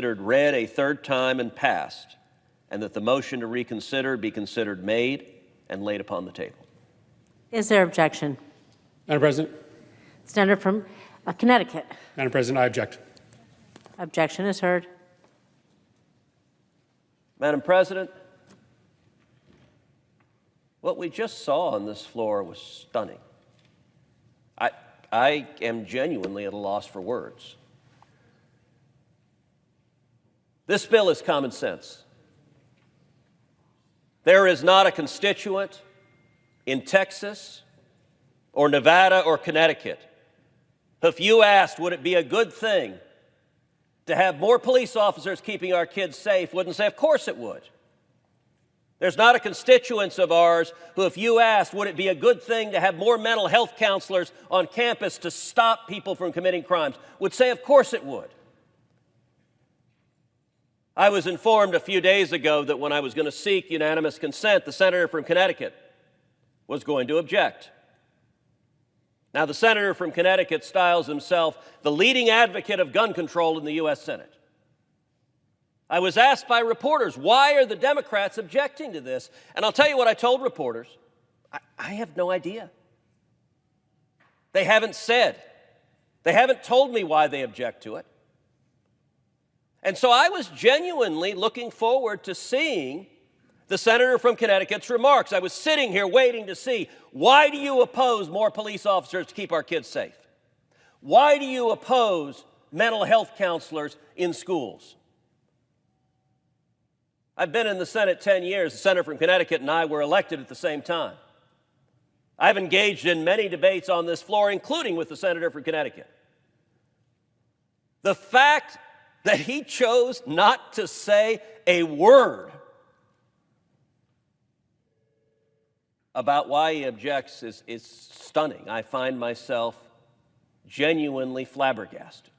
considered read a third time and passed, and that the motion to reconsider be considered made and laid upon the table. Is there objection? Madam President. Senator from Connecticut. Madam President, I object. Objection is heard. Madam President, what we just saw on this floor was stunning. I am genuinely at a loss for words. This bill is common sense. There is not a constituent in Texas or Nevada or Connecticut who, if you asked, would it be a good thing to have more police officers keeping our kids safe, wouldn't say, of course it would. There's not a constituent of ours who, if you asked, would it be a good thing to have more mental health counselors on campus to stop people from committing crimes, would say, of course it would. I was informed a few days ago that when I was going to seek unanimous consent, the senator from Connecticut was going to object. Now, the senator from Connecticut styles himself the leading advocate of gun control in the U.S. Senate. I was asked by reporters, why are the Democrats objecting to this? And I'll tell you what I told reporters. I have no idea. They haven't said. They haven't told me why they object to it. And so I was genuinely looking forward to seeing the senator from Connecticut's remarks. I was sitting here waiting to see, why do you oppose more police officers to keep our kids safe? Why do you oppose mental health counselors in schools? I've been in the Senate 10 years. The senator from Connecticut and I were elected at the same time. I've engaged in many debates on this floor, including with the senator from Connecticut. The fact that he chose not to say a word about why he objects is stunning. I find myself genuinely flabbergasted.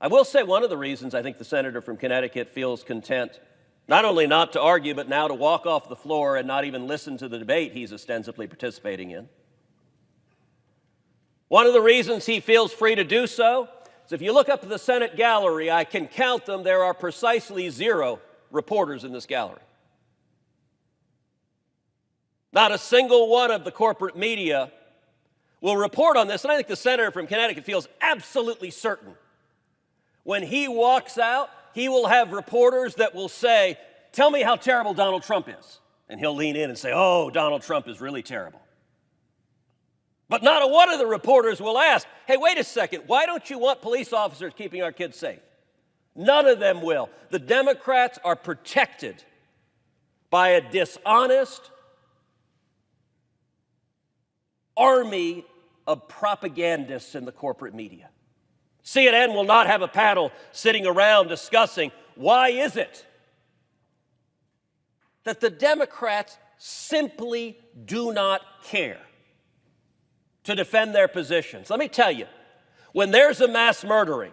I will say one of the reasons I think the senator from Connecticut feels content not only not to argue, but now to walk off the floor and not even listen to the debate he's ostensibly participating in. One of the reasons he feels free to do so is if you look up to the Senate gallery, I can count them, there are precisely 0 reporters in this gallery. Not a single one of the corporate media will report on this, and I think the senator from Connecticut feels absolutely certain. When he walks out, he will have reporters that will say, tell me how terrible Donald Trump is. And he'll lean in and say, oh, Donald Trump is really terrible. But not a one of the reporters will ask, hey, wait a second, why don't you want police officers keeping our kids safe? None of them will. The Democrats are protected by a dishonest army of propagandists in the corporate media. CNN will not have a panel sitting around discussing why is it that the Democrats simply do not care to defend their positions. Let me tell you, when there's a mass murdering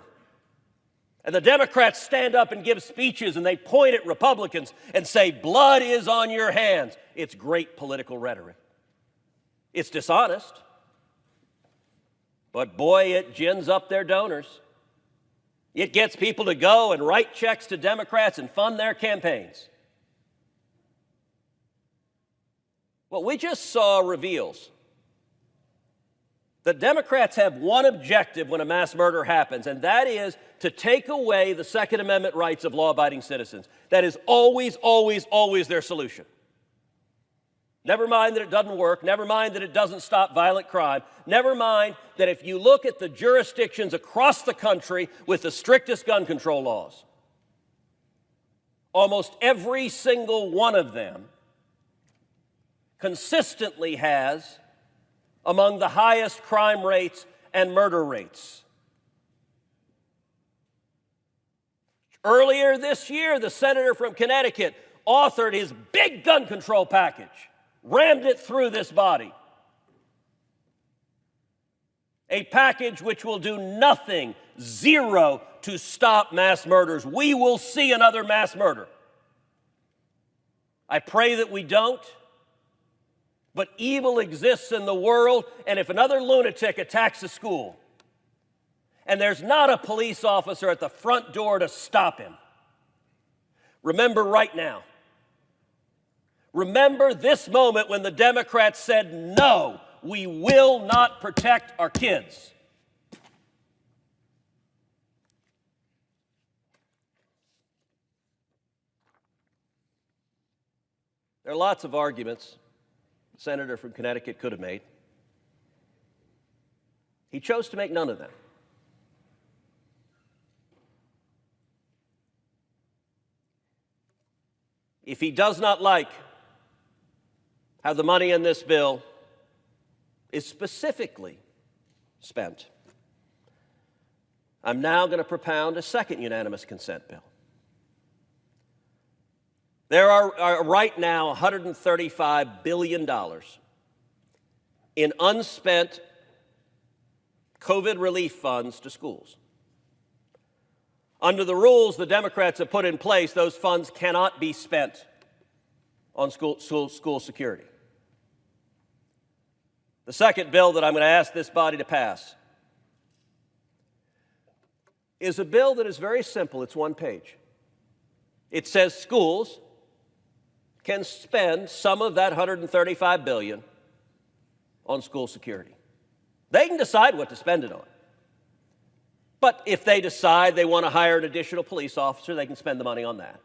and the Democrats stand up and give speeches and they point at Republicans and say, blood is on your hands, it's great political rhetoric. It's dishonest. But boy, it gins up their donors. It gets people to go and write checks to Democrats and fund their campaigns. What we just saw reveals that Democrats have one objective when a mass murder happens, and that is to take away the Second Amendment rights of law-abiding citizens. That is always, always, always their solution. Never mind that it doesn't work. Never mind that it doesn't stop violent crime. Never mind that if you look at the jurisdictions across the country with the strictest gun control laws, almost every single one of them consistently has among the highest crime rates and murder rates. Earlier this year, the senator from Connecticut authored his big gun control package, rammed it through this body. A package which will do nothing, 0, to stop mass murders. We will see another mass murder. I pray that we don't. But evil exists in the world, and if another lunatic attacks a school, and there's not a police officer at the front door to stop him. Remember right now. Remember this moment when the Democrats said, no, we will not protect our kids. There are lots of arguments the senator from Connecticut could have made. He chose to make none of them. If he does not like how the money in this bill is specifically spent, I'm now going to propound a second unanimous consent bill. There are right now $135 billion in unspent COVID relief funds to schools. Under the rules the Democrats have put in place, those funds cannot be spent on school security. The second bill that I'm going to ask this body to pass is a bill that is very simple. It's one page. It says schools can spend some of that $135 billion on school security. They can decide what to spend it on. But if they decide they want to hire an additional police officer, they can spend the money on that.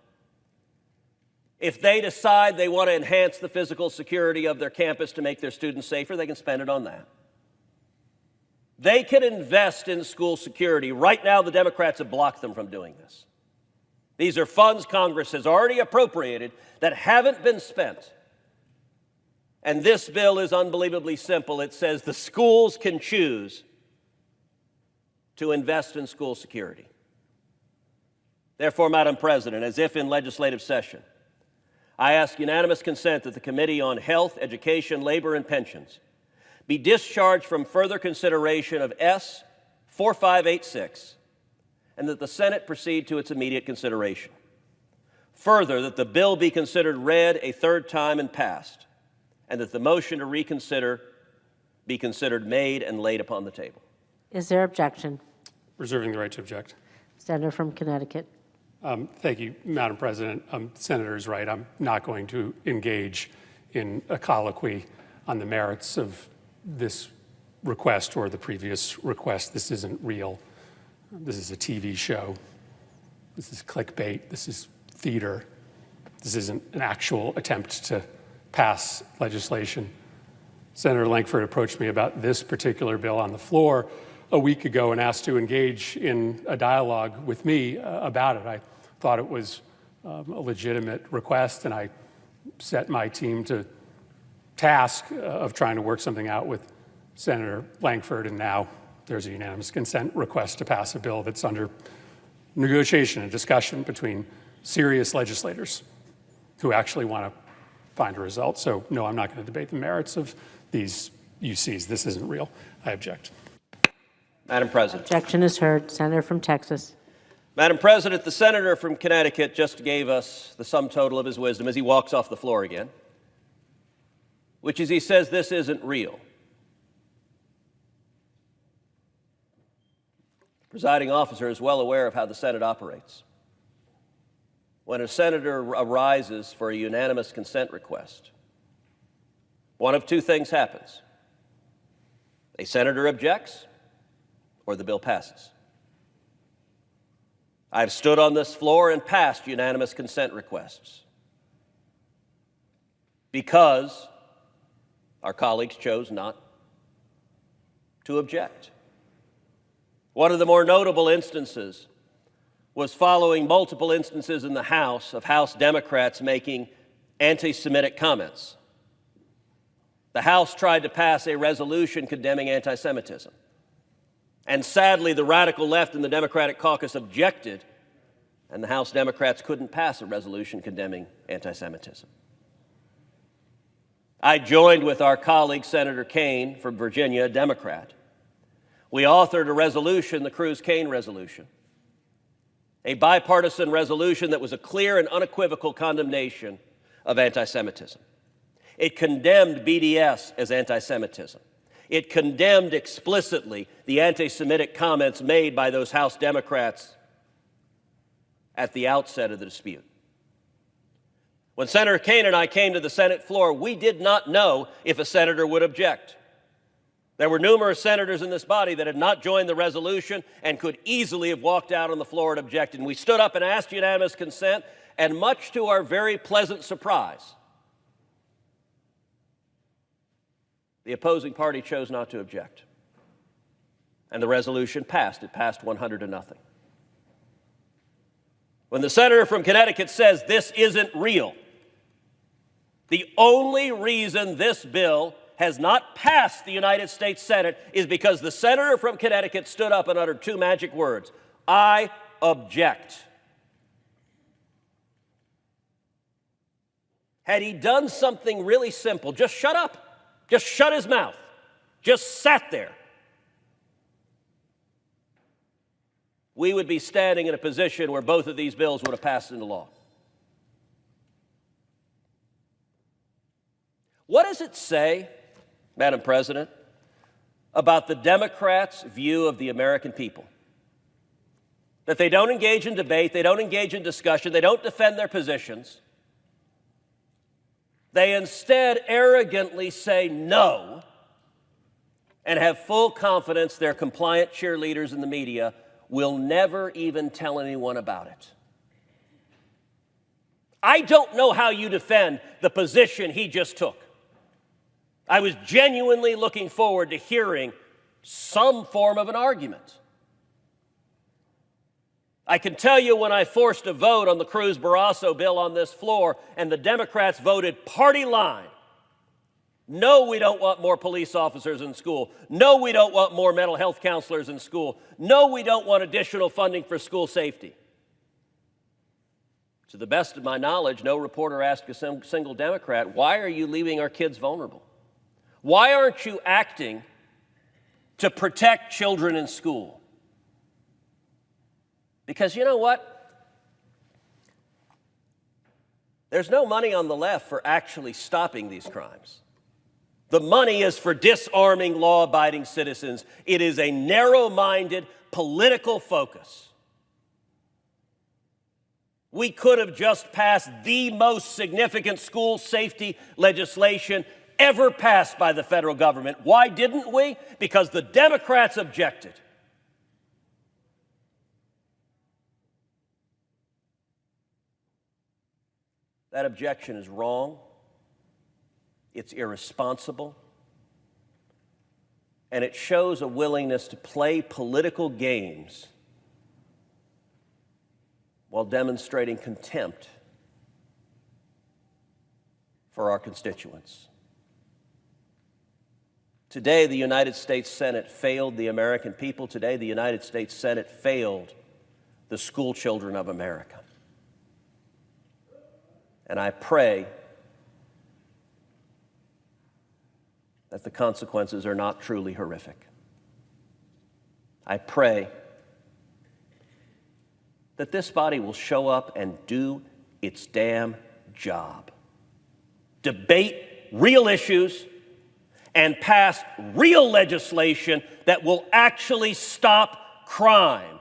If they decide they want to enhance the physical security of their campus to make their students safer, they can spend it on that. They can invest in school security. Right now, the Democrats have blocked them from doing this. These are funds Congress has already appropriated that haven't been spent. And this bill is unbelievably simple. It says the schools can choose to invest in school security. Therefore, Madam President, as if in legislative session, I ask unanimous consent that the Committee on Health, Education, Labor, and Pensions be discharged from further consideration of S. 4586, and that the Senate proceed to its immediate consideration. Further, that the bill be considered read a third time and passed, and that the motion to reconsider be considered made and laid upon the table. Is there objection? Reserving the right to object. Senator from Connecticut. Thank you, Madam President. The Senator is right. I'm not going to engage in a colloquy on the merits of this request or the previous request. This isn't real. This is a TV show. This is clickbait. This is theater. This isn't an actual attempt to pass legislation. Senator Lankford approached me about this particular bill on the floor a week ago and asked to engage in a dialogue with me about it. I thought it was a legitimate request, and I set my team to task of trying to work something out with Senator Lankford, and now there's a unanimous consent request to pass a bill that's under negotiation and discussion between serious legislators who actually want to find a result. So, no, I'm not going to debate the merits of these UCs. This isn't real. I object. Madam President. Objection is heard. Senator from Texas. Madam President, the senator from Connecticut just gave us the sum total of his wisdom as he walks off the floor again, which is he says this isn't real. The presiding officer is well aware of how the Senate operates. When a senator arises for a unanimous consent request, one of two things happens. A senator objects, or the bill passes. I've stood on this floor and passed unanimous consent requests because our colleagues chose not to object. One of the more notable instances was following multiple instances in the House of House Democrats making anti-Semitic comments. The House tried to pass a resolution condemning anti-Semitism. And sadly, the radical left in the Democratic caucus objected, and the House Democrats couldn't pass a resolution condemning anti-Semitism. I joined with our colleague, Senator Kaine from Virginia, a Democrat. We authored a resolution, the Cruz-Kaine resolution, a bipartisan resolution that was a clear and unequivocal condemnation of anti-Semitism. It condemned BDS as anti-Semitism. It condemned explicitly the anti-Semitic comments made by those House Democrats at the outset of the dispute. When Senator Kaine and I came to the Senate floor, we did not know if a senator would object. There were numerous senators in this body that had not joined the resolution and could easily have walked out on the floor and objected. And we stood up and asked unanimous consent, and much to our very pleasant surprise, the opposing party chose not to object. And the resolution passed. It passed 100-0. When the senator from Connecticut says this isn't real, the only reason this bill has not passed the United States Senate is because the senator from Connecticut stood up and uttered two magic words: I object. Had he done something really simple, just shut up, just shut his mouth, just sat there, we would be standing in a position where both of these bills would have passed into law. What does it say, Madam President, about the Democrats' view of the American people? That they don't engage in debate, they don't engage in discussion, they don't defend their positions. They instead arrogantly say no and have full confidence their compliant cheerleaders in the media will never even tell anyone about it. I don't know how you defend the position he just took. I was genuinely looking forward to hearing some form of an argument. I can tell you when I forced a vote on the Cruz-Barrasso bill on this floor and the Democrats voted party line. No, we don't want more police officers in school. No, we don't want more mental health counselors in school. No, we don't want additional funding for school safety. To the best of my knowledge, no reporter asked a single Democrat, why are you leaving our kids vulnerable? Why aren't you acting to protect children in school? Because you know what? There's no money on the left for actually stopping these crimes. The money is for disarming law-abiding citizens. It is a narrow-minded political focus. We could have just passed the most significant school safety legislation ever passed by the federal government. Why didn't we? Because the Democrats objected. That objection is wrong. It's irresponsible. And it shows a willingness to play political games while demonstrating contempt for our constituents. Today, the United States Senate failed the American people. Today, the United States Senate failed the school children of America. And I pray that the consequences are not truly horrific. I pray that this body will show up and do its damn job. Debate real issues and pass real legislation that will actually stop crime.